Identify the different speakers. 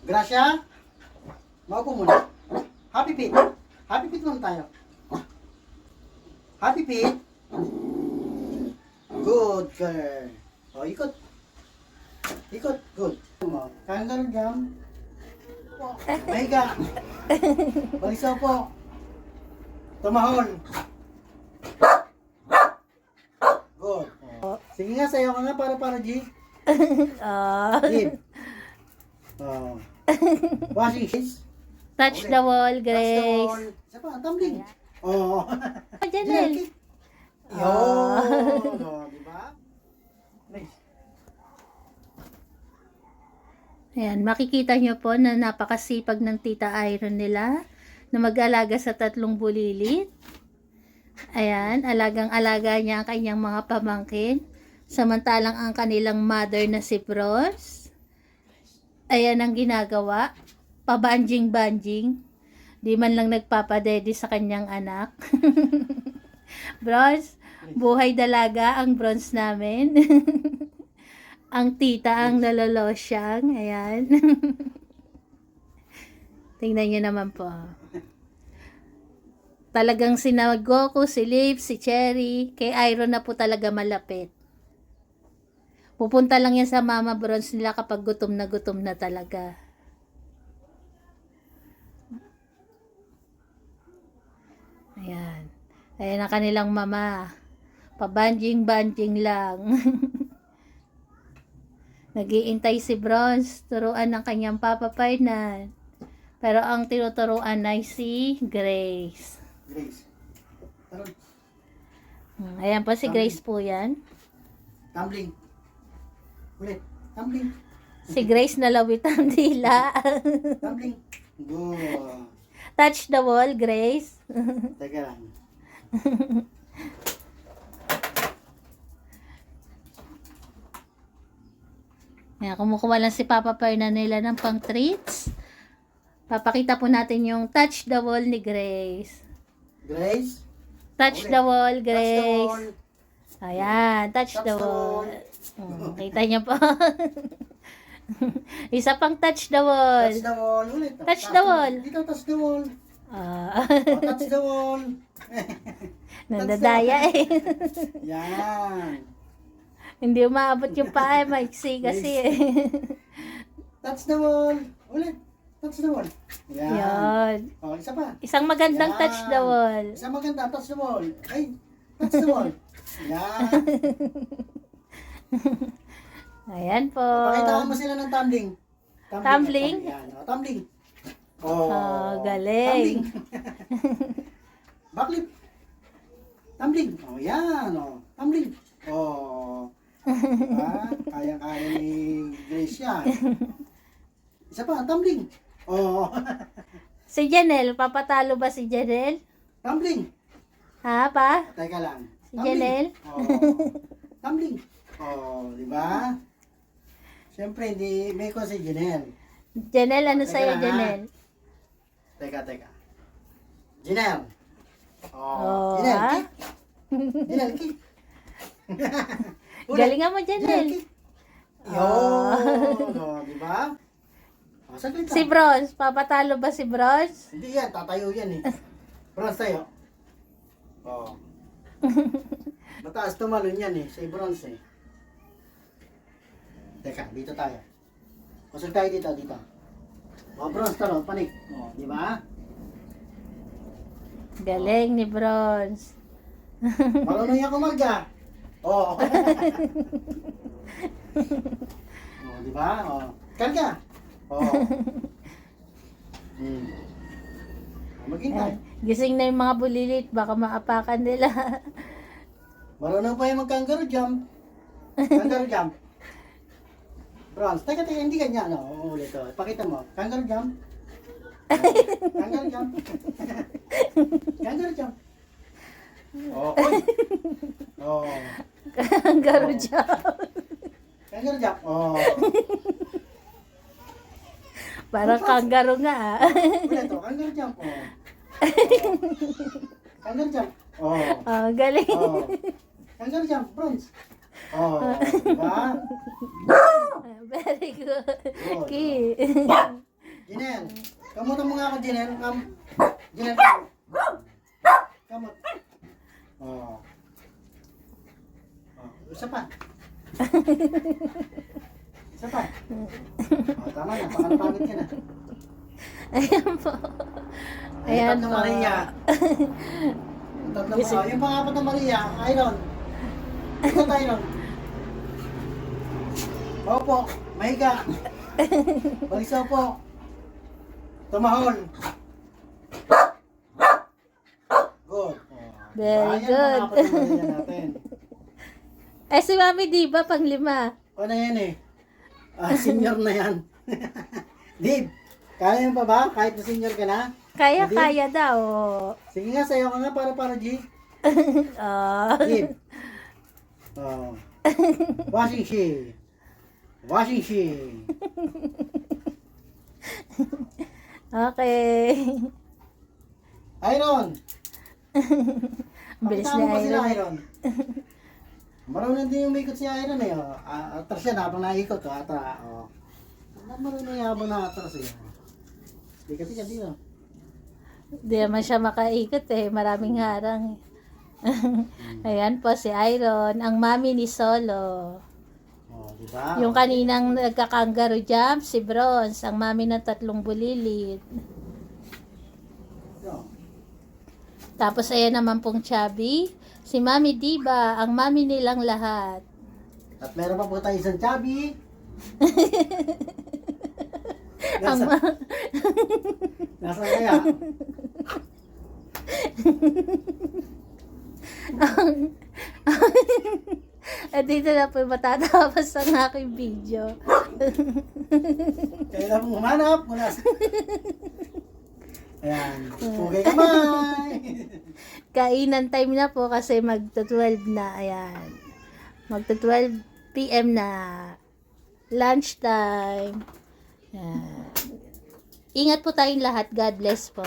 Speaker 1: Gracia. Maupo muna. Happy feet. Happy feet muna tayo. Happy feet. Good girl. O, ikot. Ikot. Good. Kangaroo jump. Mahiga. Balisaw po. Tumahol. Good. Sige nga, sayo ka nga para G. Give. Washing hands.
Speaker 2: Touch the wall,
Speaker 1: Touch the
Speaker 2: Grace.
Speaker 1: wall. Isa pa, tumbling. Oh.
Speaker 2: Janelle.
Speaker 1: Yun. Oh, di ba? Nice.
Speaker 2: Ayan, makikita nyo po na napakasipag ng Tita Iron nila na mag-alaga sa 3 bulilit. Ayan, alagang-alaga niya ang kanyang mga pamangkin. Samantalang ang kanilang mother na si Bros. Ayan ang ginagawa. Pabanjing-banjing. Di man lang nagpapadede sa kanyang anak. Bros, buhay dalaga ang bronze namin. Ang tita ang nalolosyang. Ayan. Tingnan nyo naman po. Talagang sina Goku, si Liv, si Cherry, kay Iron na po talaga malapit. Pupunta lang yan sa mama bronze nila kapag gutom na talaga. Ayan. Ayan ang kanilang mama. Pabanjing-banjing lang. Nag-iintay si Bronze. Turuan ng kanyang Papa Ferdinand. Pero ang tinuturuan ay si Grace.
Speaker 1: Grace. Taron.
Speaker 2: Ayan po si Grace po yan.
Speaker 1: Tumbling. Ulit. Tumbling.
Speaker 2: Si Grace nalawit ang dila.
Speaker 1: Tumbling. Good.
Speaker 2: Touch the wall, Grace.
Speaker 1: Teka lang.
Speaker 2: Ayan, kumukuha lang si Papa Ferdinand nila ng pang treats. Papakita po natin yung touch the wall ni Grace.
Speaker 1: Grace.
Speaker 2: Touch
Speaker 1: Ulit.
Speaker 2: the wall,
Speaker 1: Touch the
Speaker 2: Grace.
Speaker 1: wall.
Speaker 2: Ayan, touch the wall. Kita niyo po. Isa pang touch the wall.
Speaker 1: Touch the wall. Ulit.
Speaker 2: Touch the wall.
Speaker 1: Dito, touch the wall.
Speaker 2: Ah,
Speaker 1: Oh, touch the wall.
Speaker 2: nandadaya eh.
Speaker 1: Yan.
Speaker 2: Hindi umaabot yung paa, maiksi kasi eh.
Speaker 1: Touch the wall. Ulit. Touch the wall. Yan.
Speaker 2: Yan.
Speaker 1: Oh, isa pa.
Speaker 2: Isang magandang
Speaker 1: Yan.
Speaker 2: touch the wall.
Speaker 1: Isa maganda. Touch the wall. Ay, touch the wall. Yan.
Speaker 2: Ayan po.
Speaker 1: Pakita mo sila ng tumbling.
Speaker 2: Tumbling?
Speaker 1: Yan. Oh, tumbling. Oh,
Speaker 2: galing.
Speaker 1: Tumbling. Backflip. Tumbling. Oh, yan. Oh, tumbling. Oh. Diba? Kaya-kaya ni Grace yan. Isa pa, tumbling. Oh.
Speaker 2: Si Janelle, papatalo ba si Janelle?
Speaker 1: Tumbling.
Speaker 2: Ha, pa?
Speaker 1: Teka lang.
Speaker 2: Si Janelle?
Speaker 1: Oh. Tumbling. Oh, di ba? Siyempre, hindi may ko si Janelle.
Speaker 2: Janelle, ano
Speaker 1: Teka
Speaker 2: sa'yo,
Speaker 1: lang, ha?
Speaker 2: Janelle?
Speaker 1: Teka. Janelle.
Speaker 2: Oh,
Speaker 1: Janelle,
Speaker 2: ha?
Speaker 1: kick. Janelle, kick. Ulit.
Speaker 2: Galingan mo, Janelle.
Speaker 1: kick. Yun. Oh, di ba? Oh, saglit lang.
Speaker 2: Si Bronze, papatalo ba si Bronze?
Speaker 1: Hindi yan, tatayo yan eh. Bronze tayo. Oh. Mataas tumalon yan eh, si bronze eh. Teka, dito tayo. Pasok tayo dito. Oh, bronze talo, panik. Oh, di ba?
Speaker 2: Galing ni Bronze.
Speaker 1: Marunong yan kumarga. Oh. Oh, di ba? Oh. Karga. Oh. Maghintay.
Speaker 2: Gising na yung mga bulilit, baka maapakan nila.
Speaker 1: Marunong pa yung mag-kangaroo jump. Kangaroo jump. Bronze. Teka, hindi ganyan. No, ulit to. Pakita mo. Kangaroo jump. Kangaroo jump. Kangaroo jump. Oh, oy. Oh.
Speaker 2: Kangaroo jump.
Speaker 1: Kangaroo jump. Oh.
Speaker 2: Parang kangaroo nga.
Speaker 1: Ulit to. Kangaroo jump. Oh. Kangaroo jump. Oh.
Speaker 2: Oh, galing.
Speaker 1: Oh. Kangaroo jump. Bronze. Oh, diba?
Speaker 2: Very good.
Speaker 1: Good.
Speaker 2: Ki.
Speaker 1: Jinel. Kamutan mo nga ako, Jinel. Jinel. Kamot. Oh. Isa pa. Isa pa. Tama na. Pakalapangit ka na.
Speaker 2: Ayan po. Ayan
Speaker 1: Tatlong
Speaker 2: po.
Speaker 1: Maria. Yung pangapat na Maria, Iron. Ito Iron. Opo, mahiga. Balisaw po. Tumahol. Good.
Speaker 2: Very
Speaker 1: Ayan,
Speaker 2: good.
Speaker 1: mga pangapat na Maria natin.
Speaker 2: Eh, si Mami Diba, pang-5.
Speaker 1: Ano yan eh? Senior na yan. Dib, kaya mo pa ba? Kahit na senior ka na?
Speaker 2: Kaya daw.
Speaker 1: Sige nga, sayo ka nga para G.
Speaker 2: Ah.
Speaker 1: Dib. Oh. Washing she. Washing she.
Speaker 2: Okay.
Speaker 1: Iron.
Speaker 2: Bilis
Speaker 1: Pakita mo
Speaker 2: ni
Speaker 1: pa sila,
Speaker 2: Iron.
Speaker 1: Iron. Marunong din yung umikot si Iron eh. Oh. Atras yan habang naikot. Oh. Oh. Marunong yung habang na-atras eh. Tika dito.
Speaker 2: Hindi naman siya makaikot eh. Maraming harang. Ayan po si Iron, ang mami ni Solo.
Speaker 1: Oh, diba?
Speaker 2: Yung kaninang nagka-kangaroo jump, si Bronze, ang mami ng 3 bulilit.
Speaker 1: Oh.
Speaker 2: Tapos ayan naman pong Chubby, si Mami Diba, ang mami nilang lahat.
Speaker 1: At meron pa po tayo isang chubby.
Speaker 2: Ang
Speaker 1: Nasa kaya?
Speaker 2: At dito na po matatapos ang aking video.
Speaker 1: Kailan mong humanap mula sa... Ayan. Pugay kamay.
Speaker 2: Kainan time na po kasi magta-12 na. Ayan. Magta-12 PM na. Lunch time. Ayan. Ingat po tayong lahat. God bless po.